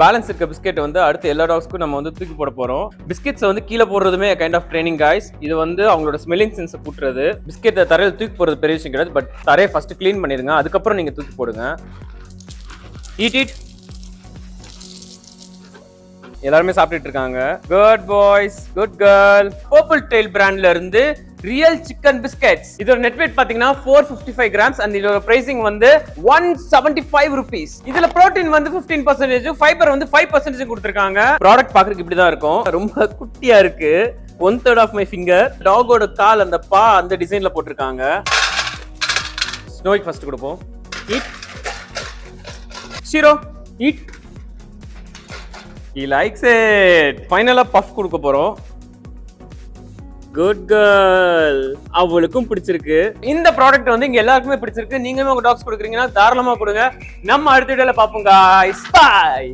Balance இருக்க biscuit வந்து அடுத்து எல்லா டாக்ஸ்க்கும் நம்ம வந்து தூக்கி போட போறோம். பிஸ்கெட்ஸ் வந்து கீழே போடுறதுமே கைண்ட் ஆஃப் ட்ரைனிங் காய்ஸ். இது வந்து அவங்களோட ஸ்மெல்லிங் சென்ஸை கூட்டுறது. பிஸ்கெட்டை தரையில் தூக்கி போடுறது பெரிய விஷயம் கிடையாது. பட் தரையை ஃபர்ஸ்ட் க்ளீன் பண்ணிடுங்க, அதுக்கப்புறம் நீங்க தூக்கி போடுங்க. ஈட் எல்லாருமே சாப்பிட்டுட்டு இருக்காங்க. Good boys, good girl. Purple tail பிராண்ட்ல இருந்து ரியல் சிக்கன் பிஸ்கெட்ஸ். இதோட நெட் வெயிட் பாத்தீங்கன்னா 455 கிராம்ஸ் அண்ட் இதோட பிரைசிங் வந்து 175 rupees. இதுல புரோட்டீன் வந்து 15%, ஃபைபர் வந்து 5% கொடுத்திருக்காங்க. ப்ராடக்ட் பாக்குறதுக்கு இப்படி தான் இருக்கும். ரொம்ப குட்டியா இருக்கு. 1/3 ஆஃப் மை ஃபிங்கர். டாகோட கால் அந்த பா அந்த டிசைன்ல போட்டிருக்காங்க. ஸ்னோய்க்கு ஃபர்ஸ்ட் கொடுப்போம். Eat Shiro, eat. He likes it. ஃபைனலா பஃப் கொடுக்க போறோம். Good girl. அவளுக்கும் பிடிச்சிருக்கு. இந்த ப்ராடக்ட் வந்து இங்க எல்லாருக்குமே பிடிச்சிருக்கு. நீங்களும் உங்க டாக்ஸ் கொடுக்குறீங்கன்னா தாராளமா கொடுங்க. நம்ம அடுத்த வீடியோல பாப்போம் guys. Bye.